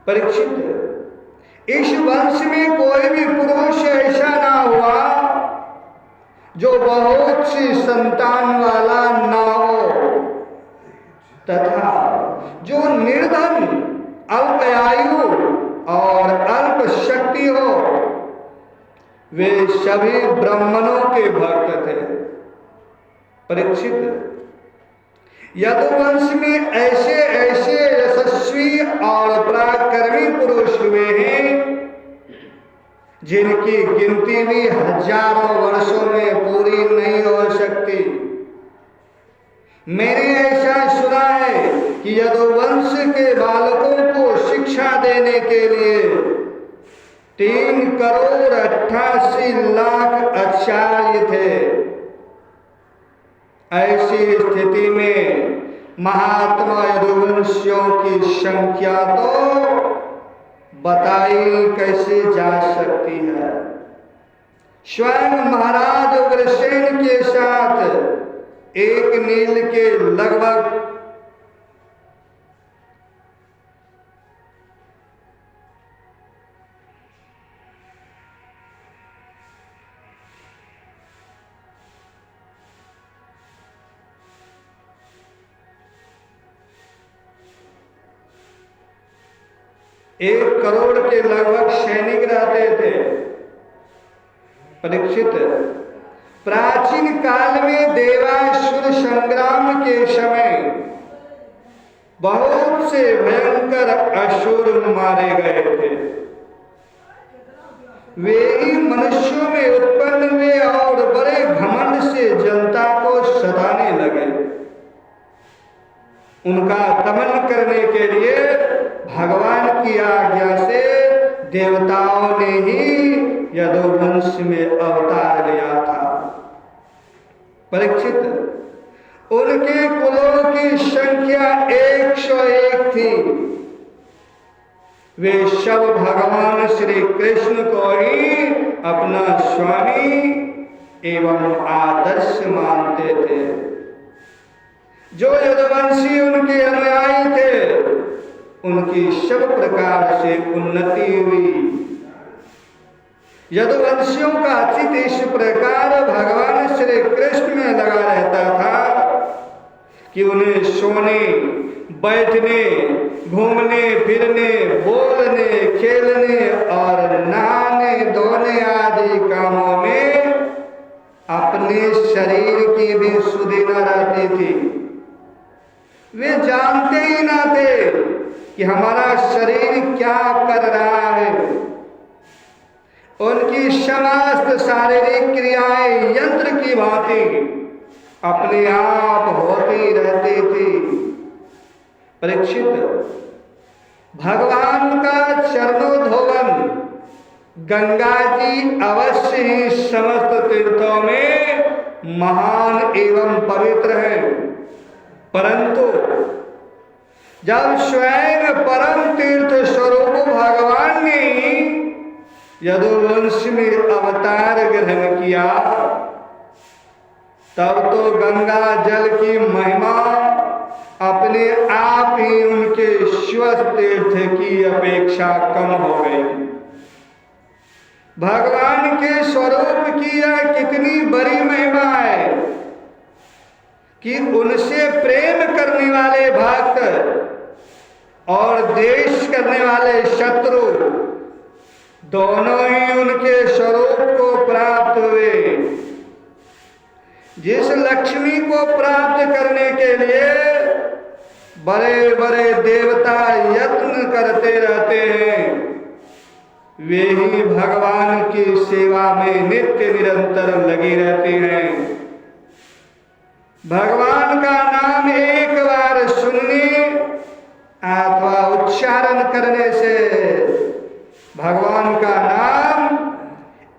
परीक्षित, इस वंश में कोई भी पुरुष ऐसा ना हुआ जो बहुत सी संतान वाला ना हो, तथा जो निर्धन, अल्पायु और अल्प शक्ति हो, वे सभी ब्राह्मणों के भक्त थे। परीक्षित, यदुवंश में ऐसे ऐसे यशस्वी और पराक्रमी पुरुष हुए हैं जिनकी गिनती भी हजारों वर्षों में पूरी नहीं हो सकती। मैंने ऐसा सुना है कि यदुवंश के बालकों को शिक्षा देने के लिए 3,88,00,000 आचार्य थे। ऐसी स्थिति में महात्मा यदुवंशियों की संख्या तो बताई कैसे जा सकती है। स्वयं महाराज उग्रसेन के साथ एक मील के लगभग एक करोड़ के लगभग सैनिक रहते थे। परीक्षित, प्राचीन काल में देवासुर संग्राम के समय बहुत से भयंकर असुर मारे गए थे। वे ही मनुष्यों में उत्पन्न हुए और बड़े घमंड से जनता को सताने लगे। उनका दमन करने के लिए भगवान की आज्ञा से देवताओं ने ही यदुवंश में अवतार लिया था। परीक्षित, उनके कुलों की संख्या 101 थी। वे सब भगवान श्री कृष्ण को ही अपना स्वामी एवं आदर्श मानते थे। जो यदुवंशी उनके अनुयायी थे, उनकी सब प्रकार से उन्नति हुई। यदुवंशियों का चित इस प्रकार भगवान श्री कृष्ण में लगा रहता था कि उन्हें सोने, बैठने, घूमने फिरने, बोलने, खेलने और नहाने धोने आदि कामों में अपने शरीर की भी सुधि न रहती थी। वे जानते ही ना थे कि हमारा शरीर क्या कर रहा है। उनकी समस्त शारीरिक क्रियाएं यंत्र की भांति अपने आप होती रहती थी। परीक्षित, भगवान का चरणोधोवन गंगा जी अवश्य ही समस्त तीर्थों में महान एवं पवित्र है, परंतु जब स्वयं परम तीर्थ स्वरूप भगवान ने यदुवंश में अवतार ग्रहण किया, तब तो गंगा जल की महिमा अपने आप ही उनके स्वस्थ तीर्थ की अपेक्षा कम हो गई। भगवान के स्वरूप की यह कितनी बड़ी महिमा है कि उनसे प्रेम करने वाले भक्त और द्वेष करने वाले शत्रु दोनों ही उनके स्वरूप को प्राप्त हुए। जिस लक्ष्मी को प्राप्त करने के लिए बड़े बड़े देवता यत्न करते रहते हैं, वे ही भगवान की सेवा में नित्य निरंतर लगी रहती हैं। भगवान का नाम एक बार सुनने अथवा उच्चारण करने से, भगवान का नाम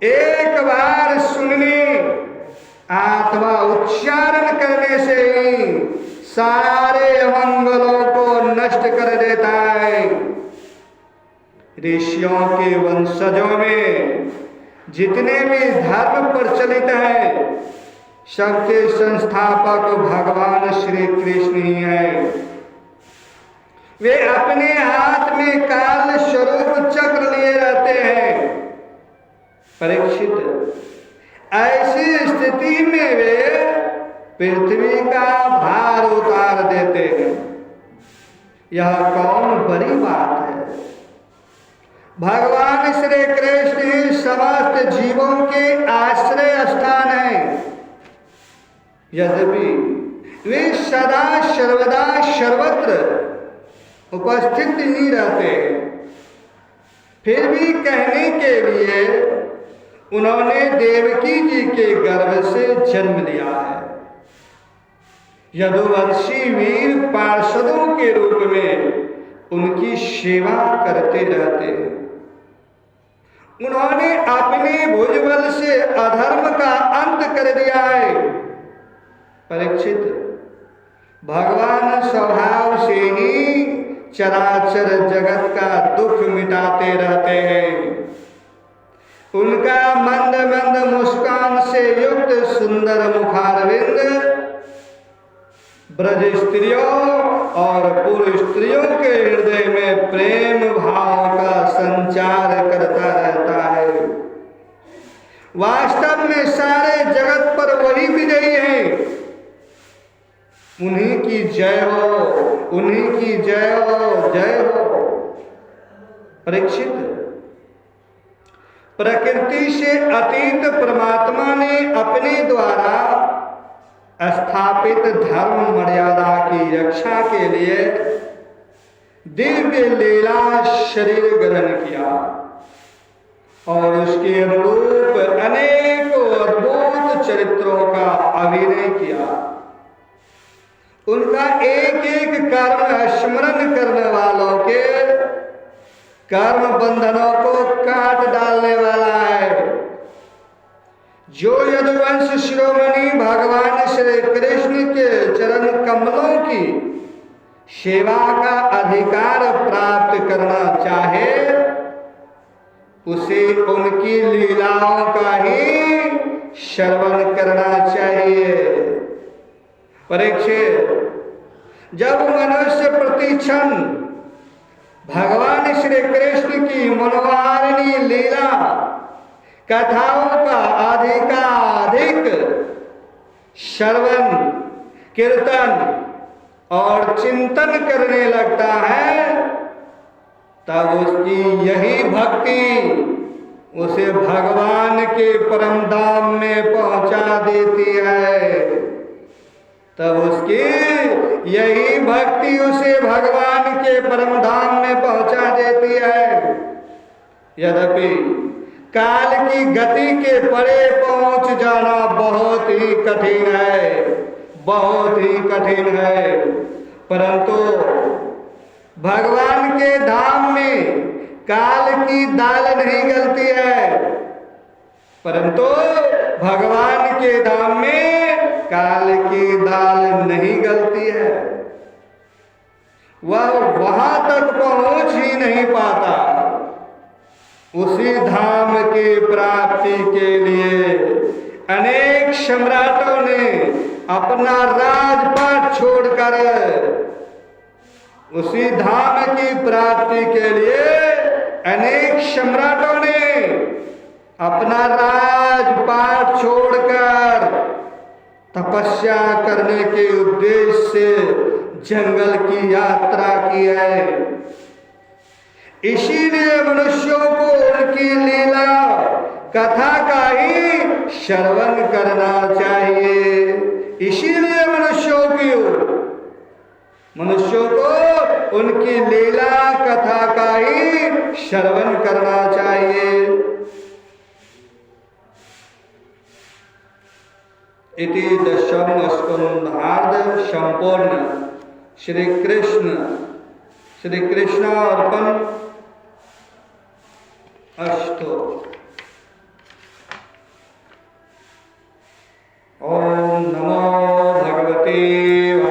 एक बार सुनने अथवा उच्चारण करने से ही सारे अमंगलों को नष्ट कर देता है। ऋषियों के वंशजों में जितने भी धर्म प्रचलित है, सबके संस्थापक भगवान श्री कृष्ण ही है। वे अपने हाथ में काल यह कौन बड़ी बात है। भगवान श्री कृष्ण ही समस्त जीवों के आश्रय स्थान है। यद्यपि वे सदा सर्वदा सर्वत्र उपस्थित ही रहते हैं, फिर भी कहने के लिए उन्होंने देवकी जी के गर्भ से जन्म लिया है। यदुवंशी वीर पार्षदों के रूप में उनकी सेवा करते रहते हैं। उन्होंने अपने भुजबल से अधर्म का अंत कर दिया है। परीक्षित, भगवान स्वभाव से ही चराचर जगत का दुख मिटाते रहते हैं। उनका मंद मंद मुस्कान से युक्त सुंदर मुखारविंद ब्रज स्त्रियों और पुरुष स्त्रियों के हृदय में प्रेम भाव का संचार करता रहता है। वास्तव में सारे जगत पर वही विजयी है। उन्हीं की जय हो, उन्हीं की जय हो, जय हो। परीक्षित, प्रकृति से अतीत परमात्मा ने अपने द्वारा स्थापित धर्म मर्यादा की रक्षा के लिए दिव्य लीला शरीर ग्रहण किया और उसके अनुरूप अनेकों अद्भुत चरित्रों का अभिनय किया। उनका एक एक कर्म स्मरण करने वालों के कर्म बंधनों को काट डालने वाला है। जो यदुवंश शिरोमणि भगवान श्री कृष्ण के चरण कमलों की सेवा का अधिकार प्राप्त करना चाहे, उसे उनकी लीलाओं का ही श्रवण करना चाहिए। परीक्षित, जब मनुष्य प्रतिक्षण भगवान श्री कृष्ण की मनोहारिणी लीला कथाओं का अधिकाधिक श्रवण, कीर्तन और चिंतन करने लगता है, तब उसकी यही भक्ति उसे भगवान के परम धाम में पहुंचा देती है। तब उसकी यही भक्ति उसे भगवान के परम धाम में पहुंचा देती है। यद्यपि काल की गति के परे पहुंच जाना बहुत ही कठिन है, बहुत ही कठिन है, परंतु भगवान के धाम में काल की दाल नहीं गलती है, परंतु भगवान के धाम में काल की दाल नहीं गलती है। वह वहां तक पहुंच ही नहीं पाता। उसी धाम की प्राप्ति के लिए अनेक सम्राटों ने अपना राजपाट छोड़कर उसी धाम की प्राप्ति के लिए अनेक सम्राटों ने अपना राजपाट छोड़कर तपस्या करने के उद्देश्य से जंगल की यात्रा की है। इसीलिए मनुष्यों को उनकी लीला कथा का ही श्रवण करना चाहिए। इसीलिए मनुष्यों को उनकी लीला कथा का ही श्रवण करना चाहिए। इति दशम स्कंधार्ध संपूर्ण। श्री कृष्ण अर्पण अस्तु। ओम नमो